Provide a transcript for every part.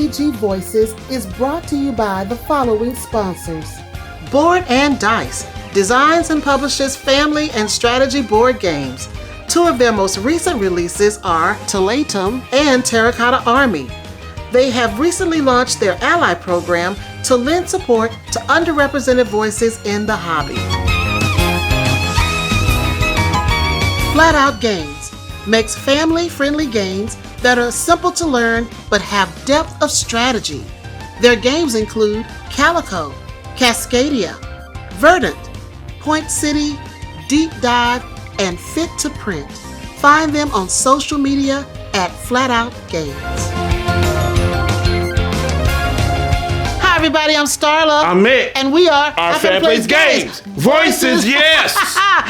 OFPG Voices is brought to you by the following sponsors. Board&Dice designs and publishes family and strategy board games. Two of their most recent releases are Tlacuaches and Terracotta Army. They have recently launched their ally program to lend support to underrepresented voices in the hobby. Flatout Games makes family-friendly games that are simple to learn but have depth of strategy. Their games include Calico, Cascadia, Verdant, Point City, Deep Dive, and Fit to Print. Find them on social media at Flatout Games. Hi everybody, I'm Starla. I'm Mick. And we are Our Fan Plays Games. Voices, yes.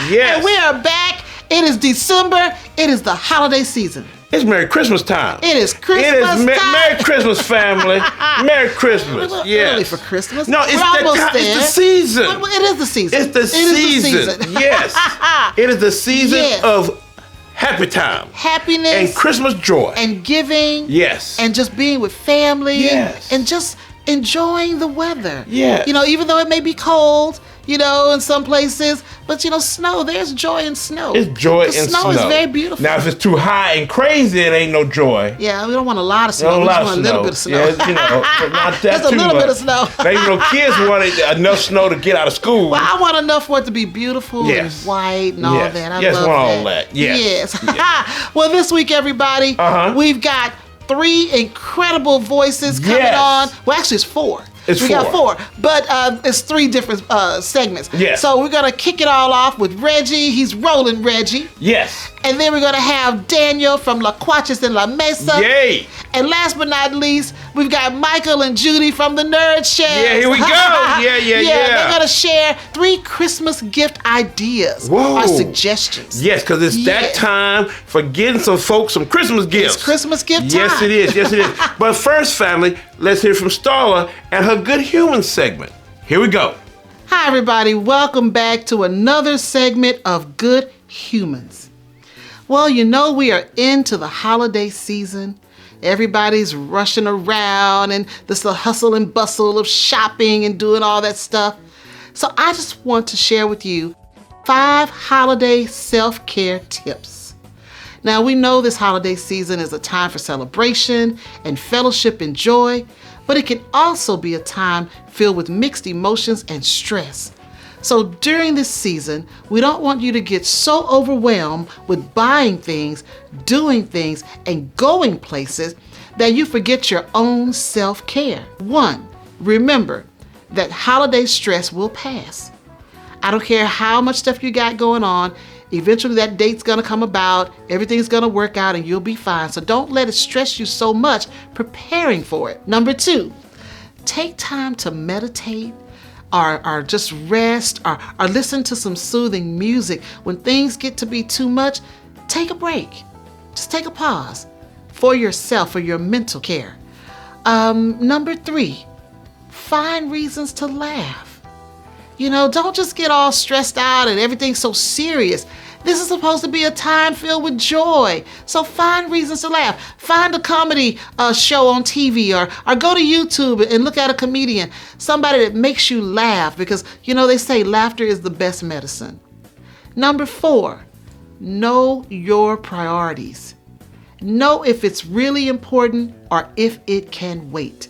Yes. And we are back. It is December. It is the holiday season. It's Merry Christmas time. It is Christmas time. Merry Christmas, family. Merry Christmas. Yes. Early for Christmas. No, it's the season. Well, it is the season. It's the season. Yes. It is the season of happy time. Happiness. And Christmas joy. And giving. Yes. And just being with family. Yes. And just enjoying the weather. Yes. You know, even though it may be cold, you know, in some places, but you know, snow, there's joy in snow. It's joy in snow. Snow is very beautiful. Now, if it's too high and crazy, it ain't no joy. Yeah, we don't want a lot of snow. We just want a little bit of snow. Yeah, you know, but not that just a little bit of snow. Now, you know, kids wanted enough snow to get out of school. Well, I want enough for it to be beautiful and white and all that. I love all that. Yes. Well, this week, everybody, we've got 3 incredible voices coming on. Well, actually, it's 4. We got 4, but it's 3 different segments. Yes. So we're going to kick it all off with Reggie. He's rolling Reggie. Yes. And then we're going to have Daniel from Tlacuaches and Mesa. Yay. And last but not least, we've got Michael and Judie from the Nerd Shed. Yeah, here we go. Yeah. They're going to share 3 Christmas gift ideas or suggestions. Yes, because it's that time for getting some folks some Christmas gifts. It's Christmas gift time. Yes, it is. Yes, it is. But first, family, let's hear from Starla and her Good Humans segment. Here we go. Hi, everybody. Welcome back to another segment of Good Humans. Well, you know, we are into the holiday season. Everybody's rushing around and this the hustle and bustle of shopping and doing all that stuff. So I just want to share with you 5 holiday self-care tips. Now, we know this holiday season is a time for celebration and fellowship and joy, but it can also be a time filled with mixed emotions and stress. So during this season, we don't want you to get so overwhelmed with buying things, doing things, and going places that you forget your own self-care. 1, remember that holiday stress will pass. I don't care how much stuff you got going on, eventually that date's gonna come about, everything's gonna work out and you'll be fine. So don't let it stress you so much preparing for it. Number 2, take time to meditate or just rest or listen to some soothing music. When things get to be too much, take a break. Just take a pause for yourself, for your mental care. Number 3, find reasons to laugh. You know, don't just get all stressed out and everything's so serious. This is supposed to be a time filled with joy. So find reasons to laugh. Find a comedy show on TV or go to YouTube and look at a comedian, somebody that makes you laugh because, you know, they say laughter is the best medicine. Number 4, know your priorities. Know if it's really important or if it can wait.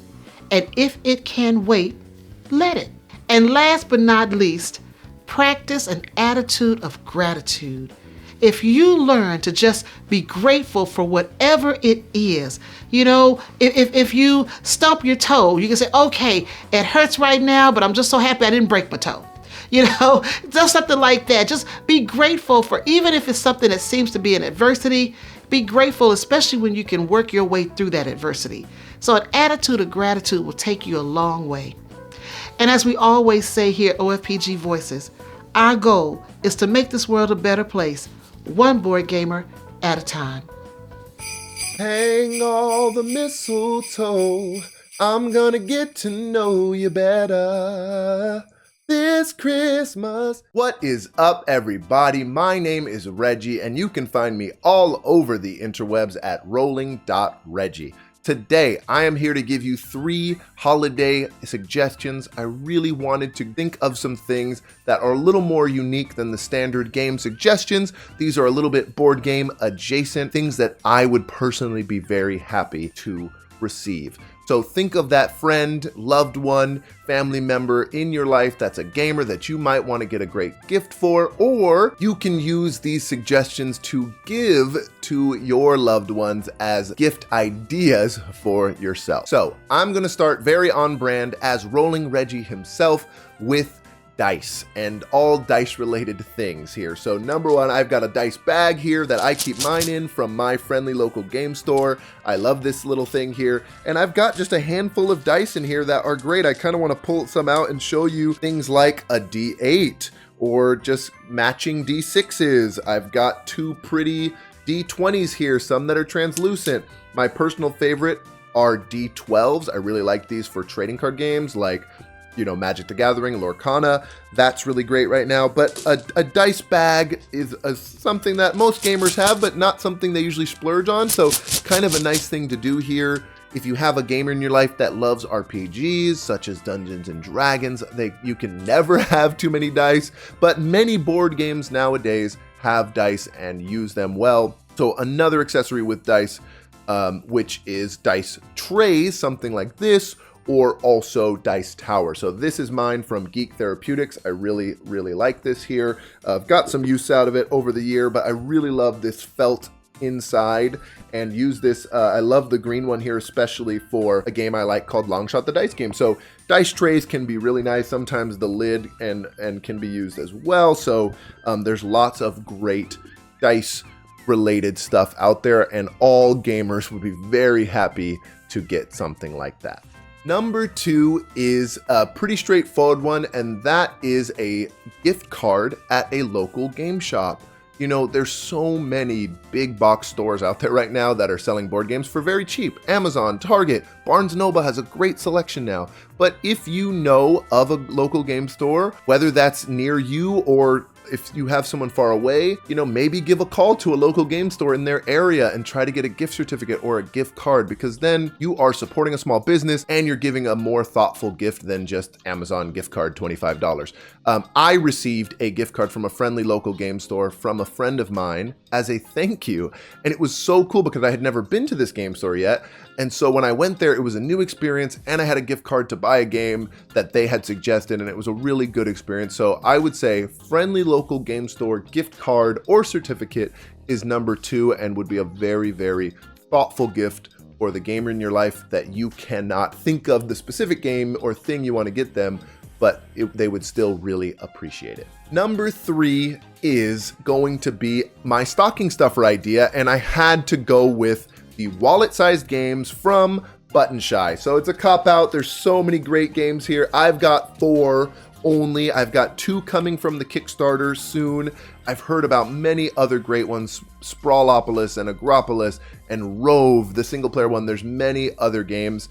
And if it can wait, let it. And last but not least, practice an attitude of gratitude. If you learn to just be grateful for whatever it is, you know, if you stump your toe, you can say, okay, it hurts right now, but I'm just so happy I didn't break my toe. You know, just something like that. Just be grateful for, even if it's something that seems to be an adversity, be grateful, especially when you can work your way through that adversity. So an attitude of gratitude will take you a long way. And as we always say here at OFPG Voices, our goal is to make this world a better place, one board gamer at a time. Hang all the mistletoe, I'm gonna get to know you better this Christmas. What is up, everybody? My name is Reggie, and you can find me all over the interwebs at rolling.reggie. Today, I am here to give you 3 holiday suggestions. I really wanted to think of some things that are a little more unique than the standard game suggestions. These are a little bit board game adjacent, things that I would personally be very happy to receive. So think of that friend, loved one, family member in your life that's a gamer that you might want to get a great gift for, or you can use these suggestions to give to your loved ones as gift ideas for yourself. So I'm going to start very on brand as Rolling Reggie himself with dice and all dice related things here. So number 1, I've got a dice bag here that I keep mine in from my friendly local game store. I love this little thing here, and I've got just a handful of dice in here that are great. I kind of want to pull some out and show you things like a D8 or just matching D6s. I've got 2 pretty D20s here, some that are translucent. My personal favorite are D12s. I really like these for trading card games like Magic the Gathering, Lorcana. That's really great right now. But a dice bag is something that most gamers have, but not something they usually splurge on. So kind of a nice thing to do here. If you have a gamer in your life that loves RPGs, such as Dungeons and Dragons, you can never have too many dice. But many board games nowadays have dice and use them well. So another accessory with dice, which is dice trays, something like this, or also dice tower. So this is mine from Geek Therapeutics. I really, really like this here. I've got some use out of it over the year, but I really love this felt inside and use this. I love the green one here, especially for a game I like called Long Shot the Dice Game. So dice trays can be really nice. Sometimes the lid and can be used as well. So there's lots of great dice related stuff out there, and all gamers would be very happy to get something like that. Number 2 is a pretty straightforward one, and that is a gift card at a local game shop. There's so many big box stores out there right now that are selling board games for very cheap. Amazon, Target, Barnes & Noble has a great selection now. But if you know of a local game store, whether that's near you or if you have someone far away, maybe give a call to a local game store in their area and try to get a gift certificate or a gift card, because then you are supporting a small business and you're giving a more thoughtful gift than just Amazon gift card $25. I received a gift card from a friendly local game store from a friend of mine as a thank you. And it was so cool because I had never been to this game store yet. And so when I went there, it was a new experience, and I had a gift card to buy a game that they had suggested, and it was a really good experience. So I would say friendly local game store gift card or certificate is number 2 and would be a very, very thoughtful gift for the gamer in your life that you cannot think of the specific game or thing you want to get them, but they would still really appreciate it. Number 3 is going to be my stocking stuffer idea, and I had to go with the wallet-sized games from Button Shy. So it's a cop-out. There's so many great games here. I've got 4 only. I've got 2 coming from the Kickstarter soon. I've heard about many other great ones, Sprawlopolis and Agropolis and Rove, the single-player one. There's many other games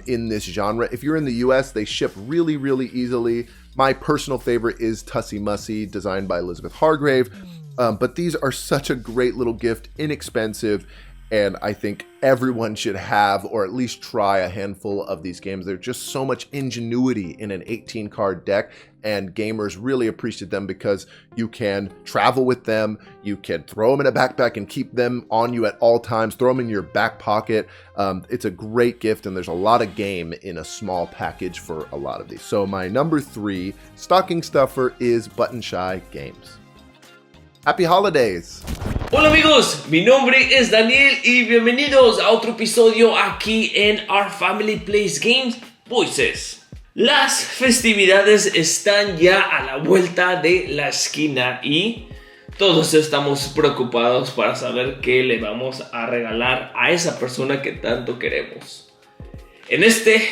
in this genre. If you're in the US, they ship really, really easily. My personal favorite is Tussie Mussy, designed by Elizabeth Hargrave. But these are such a great little gift, inexpensive, and I think everyone should have or at least try a handful of these games. There's just so much ingenuity in an 18-card deck, and gamers really appreciate them because you can travel with them, you can throw them in a backpack and keep them on you at all times, throw them in your back pocket. It's a great gift, and there's a lot of game in a small package for a lot of these. So my number 3 stocking stuffer is Button Shy Games. Happy holidays! Hola amigos, mi nombre es Daniel y bienvenidos a otro episodio aquí en Our Family Plays Games Voices. Las festividades están ya a la vuelta de la esquina y todos estamos preocupados para saber qué le vamos a regalar a esa persona que tanto queremos. En este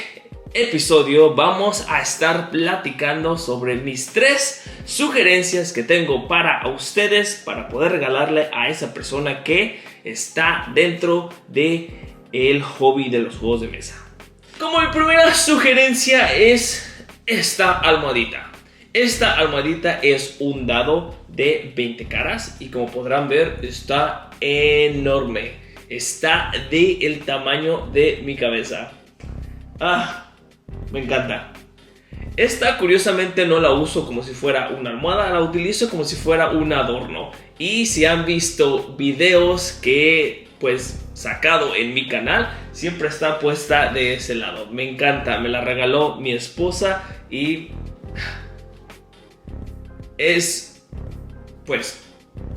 episodio vamos a estar platicando sobre mis 3 sugerencias que tengo para ustedes para poder regalarle a esa persona que está dentro de el hobby de los juegos de mesa. Como mi primera sugerencia es esta almohadita. Esta almohadita es un dado de 20 caras y como podrán ver está enorme. está del tamaño de mi cabeza. Me encanta. Esta curiosamente no la uso como si fuera una almohada, la utilizo como si fuera un adorno. Y si han visto videos que pues sacado en mi canal, siempre está puesta de ese lado. Me encanta, me la regaló mi esposa y es pues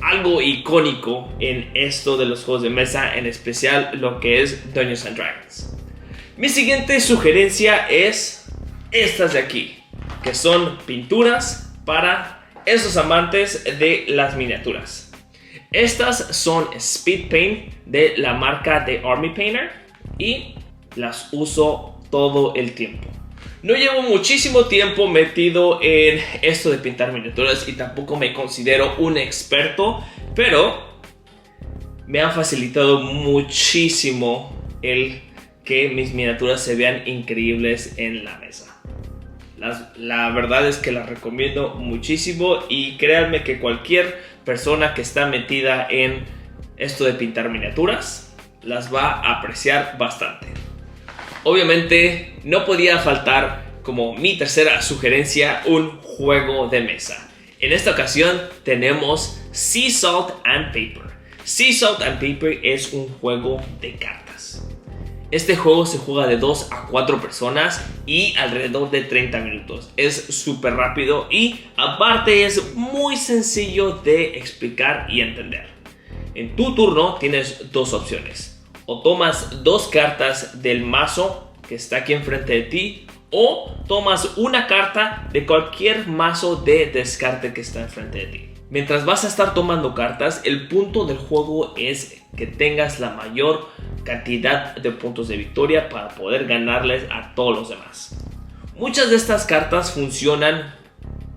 algo icónico en esto de los juegos de mesa, en especial lo que es Dungeons and Dragons. Mi siguiente sugerencia es estas de aquí, que son pinturas para esos amantes de las miniaturas. Estas son Speed Paint de la marca de Army Painter y las uso todo el tiempo. No llevo muchísimo tiempo metido en esto de pintar miniaturas y tampoco me considero un experto, pero me han facilitado muchísimo el que mis miniaturas se vean increíbles en la mesa. La verdad es que las recomiendo muchísimo y créanme que cualquier persona que está metida en esto de pintar miniaturas las va a apreciar bastante. Obviamente no podía faltar como mi tercera sugerencia un juego de mesa. En esta ocasión tenemos Sea Salt and Paper. Sea Salt and Paper es un juego de cartas. Este juego se juega de 2 a 4 personas y alrededor de 30 minutos. Es súper rápido y aparte es muy sencillo de explicar y entender. En tu turno tienes dos opciones. O tomas 2 cartas del mazo que está aquí enfrente de ti, o tomas una carta de cualquier mazo de descarte que está enfrente de ti. Mientras vas a estar tomando cartas, el punto del juego es que tengas la mayor cantidad de puntos de victoria para poder ganarles a todos los demás. Muchas de estas cartas funcionan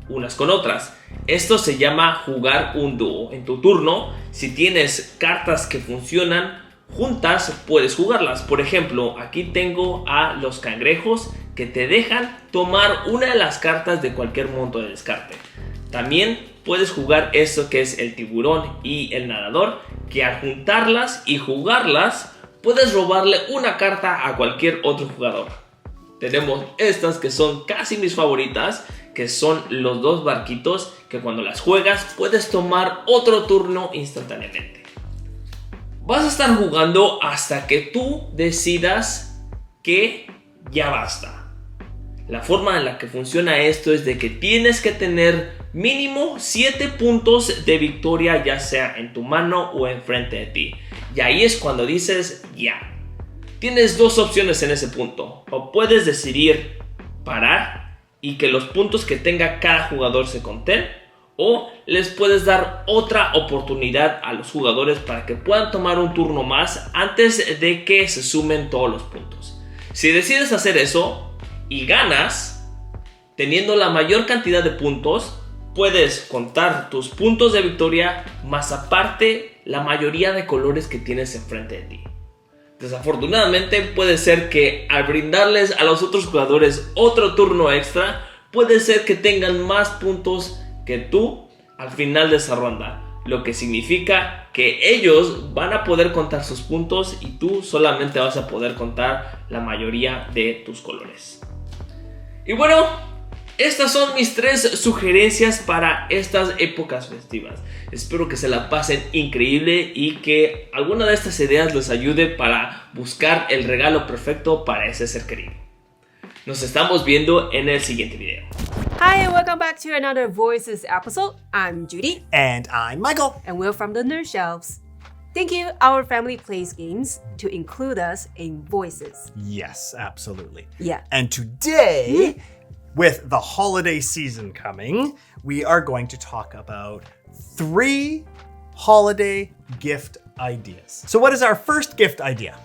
unas con otras. Esto se llama jugar un dúo. En tu turno, si tienes cartas que funcionan juntas, puedes jugarlas. Por ejemplo, aquí tengo a los cangrejos que te dejan tomar una de las cartas de cualquier monto de descarte. También puedes jugar esto que es el tiburón y el nadador, que al juntarlas y jugarlas puedes robarle una carta a cualquier otro jugador. Tenemos estas que son casi mis favoritas, que son los 2 barquitos, que cuando las juegas puedes tomar otro turno instantáneamente. Vas a estar jugando hasta que tú decidas que ya basta. La forma en la que funciona esto es de que tienes que tener mínimo 7 puntos de victoria, ya sea en tu mano o enfrente de ti. Y ahí es cuando dices ya. Tienes 2 opciones en ese punto. O puedes decidir parar y que los puntos que tenga cada jugador se conten, o les puedes dar otra oportunidad a los jugadores para que puedan tomar un turno más antes de que se sumen todos los puntos. Si decides hacer eso y ganas, teniendo la mayor cantidad de puntos, puedes contar tus puntos de victoria más aparte la mayoría de colores que tienes enfrente de ti. Desafortunadamente puede ser que al brindarles a los otros jugadores otro turno extra, puede ser que tengan más puntos que tú al final de esa ronda, lo que significa que ellos van a poder contar sus puntos y tú solamente vas a poder contar la mayoría de tus colores. Y bueno, estas son mis 3 sugerencias para estas épocas festivas. Espero que se la pasen increíble y que alguna de estas ideas les ayude para buscar el regalo perfecto para ese ser querido. Nos estamos viendo en el siguiente video. Hi and welcome back to another Voices episode. I'm Judie. And I'm Michael. And we're from the Nerd Shelves. Thank you, our family plays games, to include us in Voices. Yes, absolutely. Yeah. And today, with the holiday season coming, we are going to talk about 3 holiday gift ideas. So what is our first gift idea?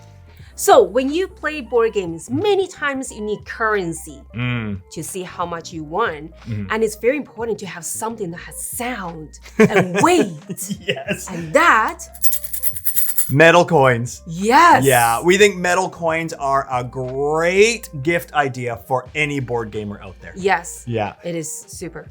So when you play board games, many times you need currency to see how much you won. And it's very important to have something that has sound and weight. Yes. And that Metal coins. Yes. Yeah, we think metal coins are a great gift idea for any board gamer out there. Yes. Yeah. It is super.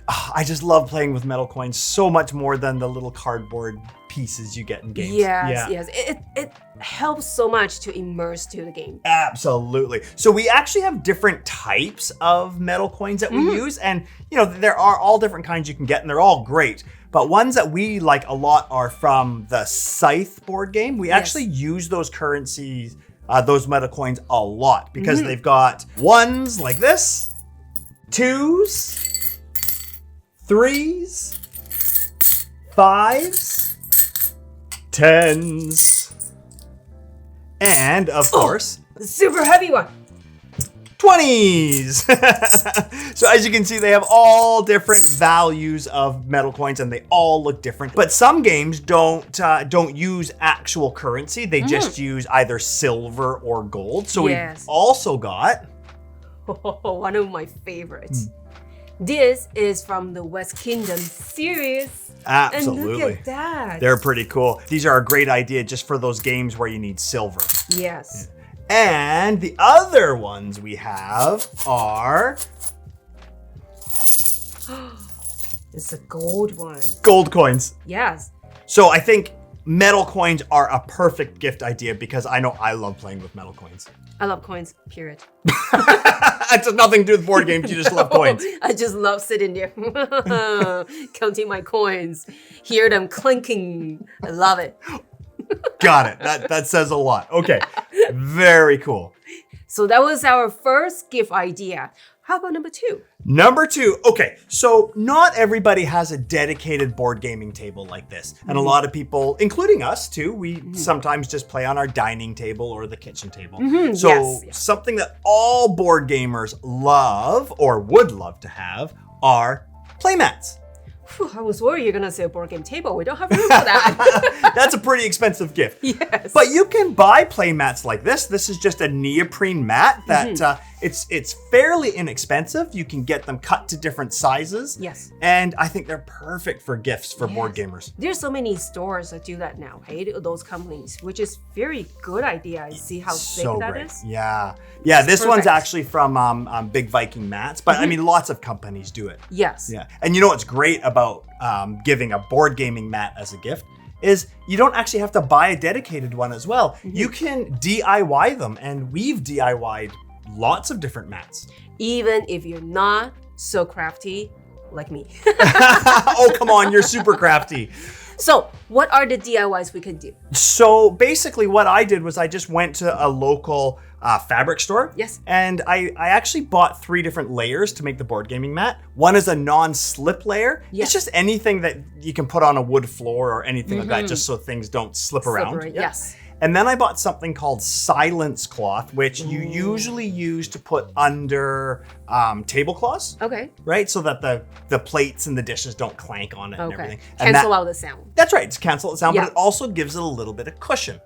I just love playing with metal coins so much more than the little cardboard pieces you get in games. Yes. It helps so much to immerse to the game. Absolutely. So we actually have different types of metal coins that we use, and there are all different kinds you can get, and they're all great. But ones that we like a lot are from the Scythe board game. We actually use those currencies, those metal coins a lot because they've got ones like this, twos, threes, fives, tens, and of course, The super heavy one. 20s. So as you can see, they have all different values of metal coins, and they all look different. But some games don't use actual currency. They just use either silver or gold. So we've also got one of my favorites. This is from the West Kingdom series. Absolutely. And look at that. They're pretty cool. These are a great idea just for those games where you need silver. Yes. And the other ones we have are It's a gold one. gold coins. Yes. So I think metal coins are a perfect gift idea because I know I love playing with metal coins. I love coins, period. It has nothing to do with board games. You just love coins. I just love sitting there counting my coins, hear them clinking. I love it. Got it. That says a lot. Okay. Very cool. So that was our first gift idea. How about number 2? Number 2. Okay, so not everybody has a dedicated board gaming table like this. And a lot of people, including us too, we sometimes just play on our dining table or the kitchen table. So something that all board gamers love or would love to have are playmats. Whew, I was worried you're going to say a board game table. We don't have room for that. That's a pretty expensive gift. Yes. But you can buy play mats like this. This is just a neoprene mat that it's fairly inexpensive. You can get them cut to different sizes. Yes. And I think they're perfect for gifts for board gamers. There's so many stores that do that now, hey? Those companies, which is very good idea. See how thick that is? Yeah. Yeah, this one's perfect. actually from Big Viking Mats, but I mean, lots of companies do it. Yes. Yeah. And you know what's great about giving a board gaming mat as a gift is you don't actually have to buy a dedicated one as well. You can DIY them, and we've DIY'd lots of different mats. Even if you're not so crafty like me. Oh, come on, you're super crafty. So what are the DIYs we can do? So basically what I did was I just went to a local fabric store. Yes. And I actually bought 3 different layers to make the board gaming mat. One is a non-slip layer. Yes. It's just anything that you can put on a wood floor or anything like that, just so things don't slip around. Slippery, yes. And then I bought something called silence cloth, which you usually use to put under tablecloths. Okay. Right? So that the plates and the dishes don't clank on it and everything. And Cancel out the sound. That's right. It's cancel the sound, Yeah. but it also gives it a little bit of cushion.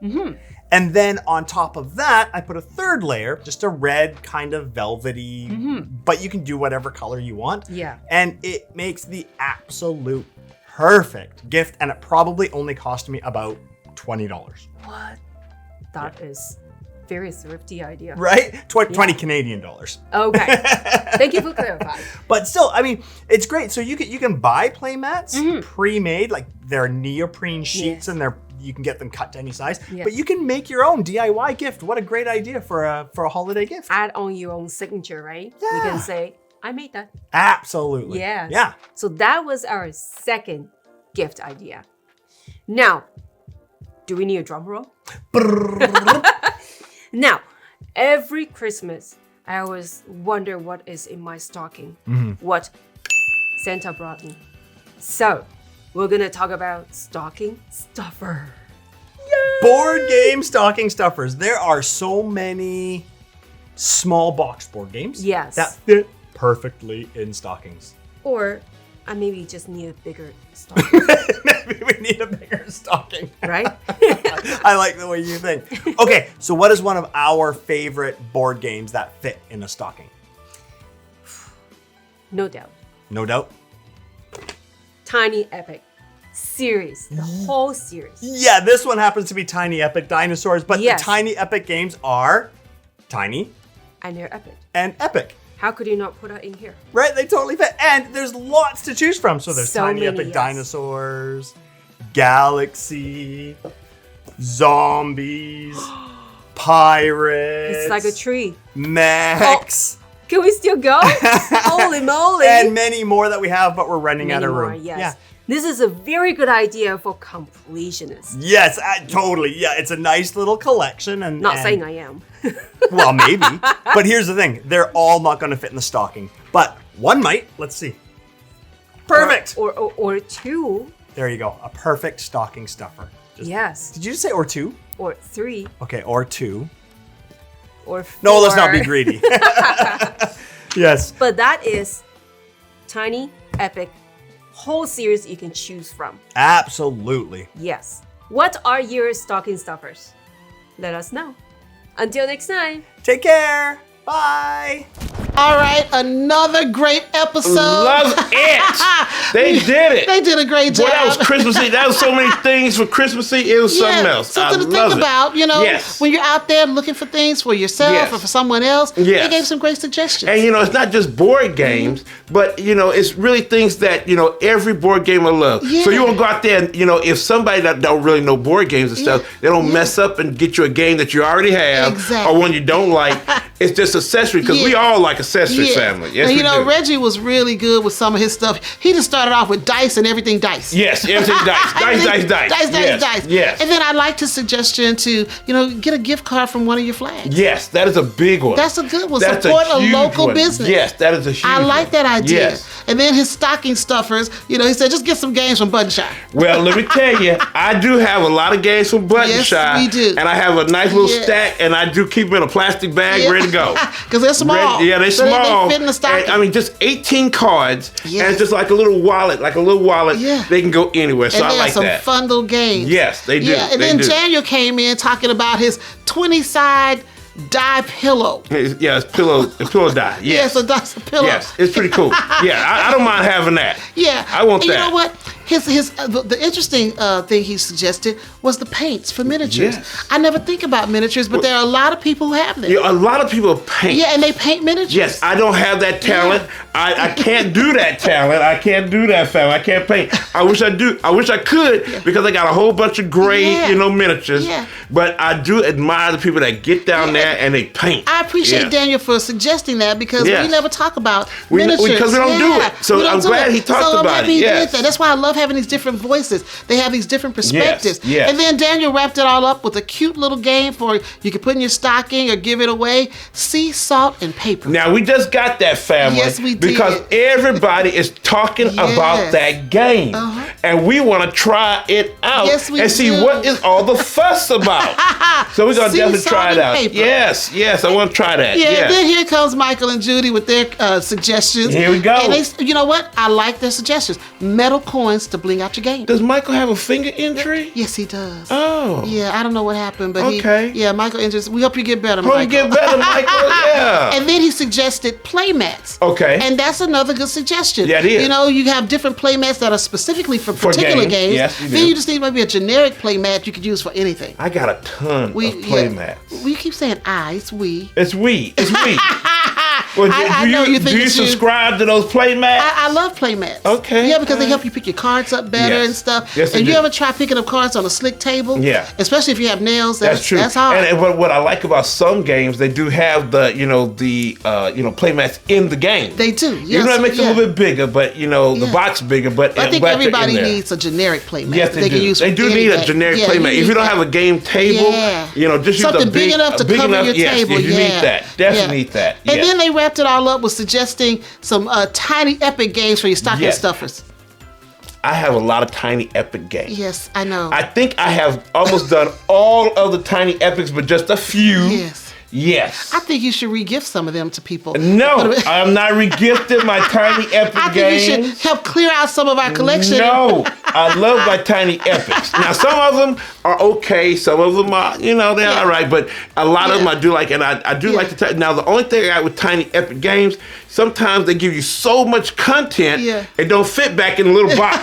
And then on top of that, I put a 3rd layer, just a red kind of velvety, but you can do whatever color you want. Yeah. And it makes the absolute perfect gift. And it probably only cost me about $20. What? That is very thrifty idea. Right? 20 Canadian dollars. Okay. Thank you for clarifying. But still, I mean, it's great. So you can buy play mats pre-made, like they're neoprene sheets and you can get them cut to any size. Yeah. But you can make your own DIY gift. What a great idea for a holiday gift. Add on your own signature, right? Yeah. You can say, I made that. Absolutely. Yes. Yeah. So that was our second gift idea. Now, do we need a drum roll? Now, every Christmas, I always wonder what is in my stocking, what Santa brought me. So, we're gonna talk about stocking stuffer. Board game stocking stuffers. There are so many small box board games Yes. that fit perfectly in stockings. Or I maybe just need a bigger stocking, Maybe we need a bigger stocking. right? I like the way you think. Okay, so what is one of our favorite board games that fit in a stocking? No doubt. No doubt. Tiny Epic series, the whole series. Yeah, this one happens to be Tiny Epic Dinosaurs, but Yes. the Tiny Epic games are tiny And they're epic. and epic. How could you not put that in here? Right? They totally fit. And there's lots to choose from. So there's So Tiny many, Epic yes. Dinosaurs, Galaxy, Zombies, Pirates. It's like a tree. Mechs. Can we still go? Holy moly. And many more that we have, but we're running out Many of more, room. yes. Yeah. This is a very good idea for completionists. Yes, totally. Yeah, it's a nice little collection. And Not saying I am. Well, maybe. But here's the thing. They're all not going to fit in the stocking. But one might. Let's see. Perfect. Or two. There you go. A perfect stocking stuffer. Yes. Did you just say or two? Or three. Okay, or two. Or four. No, let's not be greedy. Yes. But that is Tiny Epic whole series you can choose from. Absolutely. Yes. What are your stocking stuffers? Let us know. Until next time. Take care. Bye. All right, another great episode. Love it. They did it. They did a great job. Boy, that was Christmassy. That was so many things for Christmassy. It was something else. Something I to love think it. about, you know, Yes. when you're out there looking for things for yourself Yes. or for someone else. Yes. They gave some great suggestions. And it's not just board games, but it's really things that every board gamer loves. So you Yeah. want to go out there and if somebody that don't really know board games and stuff, they don't mess up and get you a game that you already have Exactly. or one you don't like. It's just accessory because we Yeah. all like accessory family. Yes, and we do. Reggie was really good with some of his stuff. He just started off with dice and everything dice. Yes, everything dice. Dice. Yes, Dice. Yes. And then I liked his suggestion to, get a gift card from one of your flags. Yes, that is a big one. That's a good one. That's Support a huge local one. business. Yes, that is a huge I like one. that idea. Yes. And then his stocking stuffers, he said, just get some games from Button Shy. Well, let me tell you, I do have a lot of games from Button Yes, Shy. we do. And I have a nice little Yes. stack, and I do keep them in a plastic bag ready to go. Because they're small. Yeah, they're So small. They fit in the stocking. And, I mean, just 18 cards, Yes. and it's just like a little wallet. Yeah. They can go anywhere, so And I they have like some that. fun little games. Yes, they do. Yeah, and They then do. Daniel came in talking about his 20-side die pillow. Yeah, it's pillow die. Yes. Yeah, so that's a pillow. Yes, it's pretty cool. Yeah, I don't mind having that. Yeah, I want and that. You know what? The interesting thing he suggested was the paints for miniatures. Yes. I never think about miniatures, but there are a lot of people who have them. A lot of people paint. Yeah, and they paint miniatures. Yes, I don't have that talent. I can't do that talent. I can't do that, fam. I can't paint. I wish I do. I wish I could because I got a whole bunch of gray, miniatures. Yeah. But I do admire the people that get down there and they paint. I appreciate Yeah. Daniel for suggesting that because Yes. we never talk about We- miniatures. because we don't do it. So we don't I'm do glad he talked so I'm about happy it. he Yes. did that. That's why I love having these different voices. They have these different perspectives. Yes. And then Daniel wrapped it all up with a cute little game for you can put in your stocking or give it away. Sea salt and paper. Now we just got that, family. Yes, we did. Because everybody is talking about that game, and we want to try it out and see do. what is all the fuss about. So we're gonna Sea definitely salt try it and out. paper. Yes, I want to try that. Yeah, Yes. then here comes Michael and Judie with their suggestions. Here we go. And you know what? I like their suggestions. Metal coins to bling out your game. Does Michael have a finger injury? Yes, he does. Oh. Yeah, I don't know what happened, but Okay. Michael injures. We hope you get better, Hope Michael. you get better, Michael. Yeah. And then he suggested play mats. Okay. And that's another good suggestion. Yeah, it is. You have different play mats that are specifically for particular games. Yes, you then do. you just need maybe a generic play mat you could use for anything. I got a ton of play mats. We keep saying I, it's we. It's we. Well, I know you think do you it's you. subscribe to those play mats? I love play mats. Okay, Yeah, because they alright. help you pick your cards up better Yes. and stuff. Yes, they and you do. ever try picking up cards on a slick table? Yeah. Especially if you have nails. That's true. That's hard. And what I like about some games, they do have the play mats in the game. They do. Even Yes, though it makes it a yeah. little bit bigger, but the Yeah. box bigger. But I think but they're everybody in there. needs a generic play mat. Yes, that they can do. use They for do need a anything. generic Yeah, play mat. need If you don't that. have a game table, just use something a big enough to big cover enough, your yes, table. You need that. Definitely need that. And yes. then they wrapped it all up with suggesting some tiny epic games for your stocking Yes. stuffers. I have a lot of tiny epic games. Yes, I know. I think I have almost done all of the tiny epics, but just a few. Yes. Yes. I think you should re-gift some of them to people. No, I'm not regifting my tiny epic I think games. you should help clear out some of our collection. No, I love my tiny epics. Now, some of them are okay. Some of them are, they're all right. But a lot of them I do like, and I do like the. Now, the only thing I got with tiny epic games, sometimes they give you so much content, it don't fit back in a little box.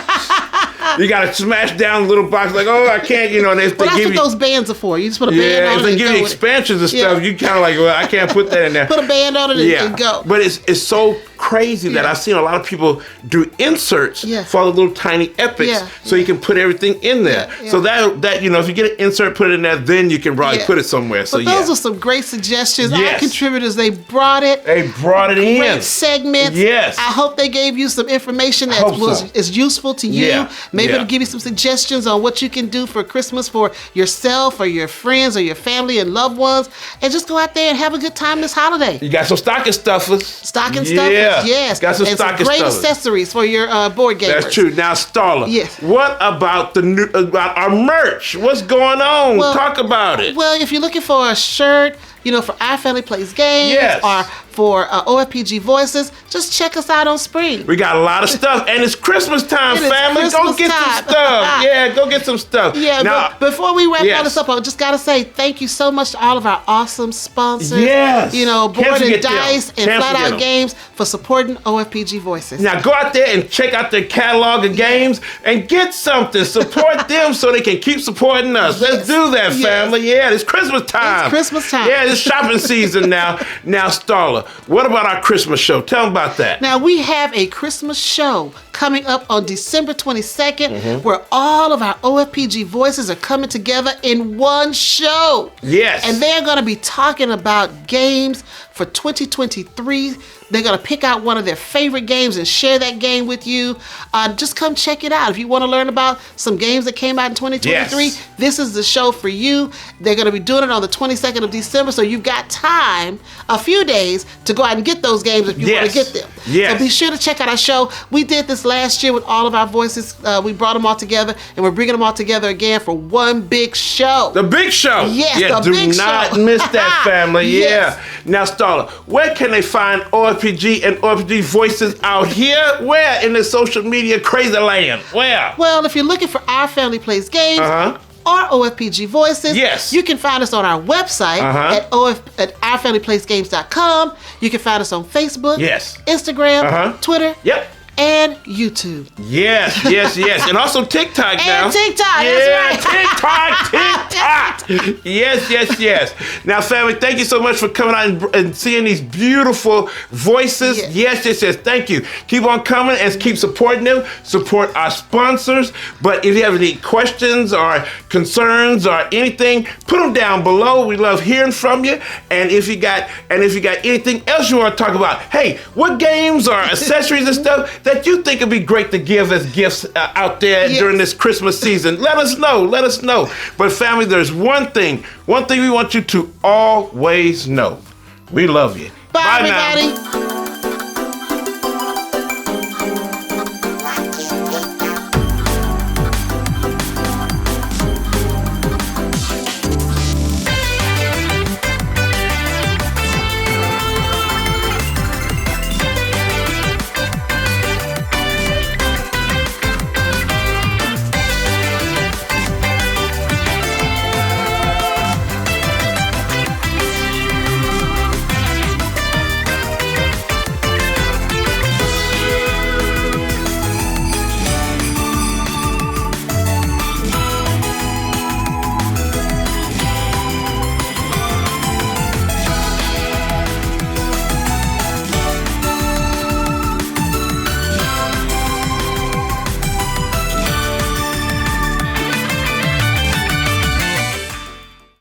You got to smash down the little box like, oh, I can't, and Well, that's what those bands are for. You just put a band on if it they and give go you with it. expansions and stuff, you kind of like, well, I can't put that in there. Put a band on it and go. But it's so crazy that I've seen a lot of people do inserts for the little tiny epics, so you can put everything in there. So that if you get an insert, put it in there, then you can probably put it somewhere. So but those are some great suggestions. Our Yes. contributors, they brought it. They brought it in. Great segments. Yes. I hope they gave you some information that is useful to you. Yeah. Maybe Yeah. it'll give you some suggestions on what you can do for Christmas for yourself or your friends or your family and loved ones. And just go out there and have a good time this holiday. You got some stocking stuffers. Stocking stuffers, yes. Got some and some stocking great stuffers. accessories for your board gamers. That's true. Now, Starla, Yes. what about about our merch? What's going on? Well- Talk about it. Well, if you're looking for a shirt, for Our Family Plays Games Yes. or for OFPG Voices, just check us out on Spring. We got a lot of stuff, and it's Christmas time, It is family. Go Christmas get time. some stuff. Yeah, go get some stuff. Yeah, Now, but before we wrap yes. all this up, I just got to say thank you so much to all of our awesome sponsors. Yes. Board Can't forget and Dice them. and Can't forget Flatout them. Games for supporting OFPG Voices. now go out there and check out their catalog of games and get something. Support them so they can keep supporting us. Let's do that, Yes. family. Yeah, it's Christmas time. It's Christmas time. Yeah, it's shopping season now. Now, Starla, what about our Christmas show? Tell them about that. Now, we have a Christmas show coming up on December 22nd Mm-hmm. where all of our OFPG Voices are coming together in one show. Yes. And they're going to be talking about games for 2023. They're going to pick out one of their favorite games and share that game with you. Just come check it out. If you want to learn about some games that came out in 2023, Yes. this is the show for you. They're going to be doing it on the 22nd of December, so you've got time, a few days, to go out and get those games if you want Yes. to get them. Yes. So be sure to check out our show. We did this last year with all of our voices. We brought them all together, and we're bringing them all together again for one big show. The big show. Yes, yeah, the big do not show. miss that, family. Yes. Yeah. Now, Starla, where can they find OFPG and OFPG Voices out here? Where in the social media crazy land? Where? Well, if you're looking for Our Family Plays Games, or OFPG Voices. Yes. You can find us on our website at ourfamilyplaysgames.com. You can find us on Facebook, Yes. Instagram, Twitter, Yep. and YouTube. Yes, yes, yes. And also TikTok now. And TikTok, Yeah, that's right. TikTok. Yes, yes, yes. Now, family, thank you so much for coming out and seeing these beautiful voices. Yes. Yes, yes, yes. Thank you. Keep on coming and keep supporting them. Support our sponsors. But if you have any questions or concerns or anything, put them down below. We love hearing from you. And if you got anything else you want to talk about, hey, what games or accessories and stuff that you think would be great to give as gifts out there during this Christmas season, let us know. Let us know. But family, there's one thing we want you to always know. We love you. Bye, now. everybody.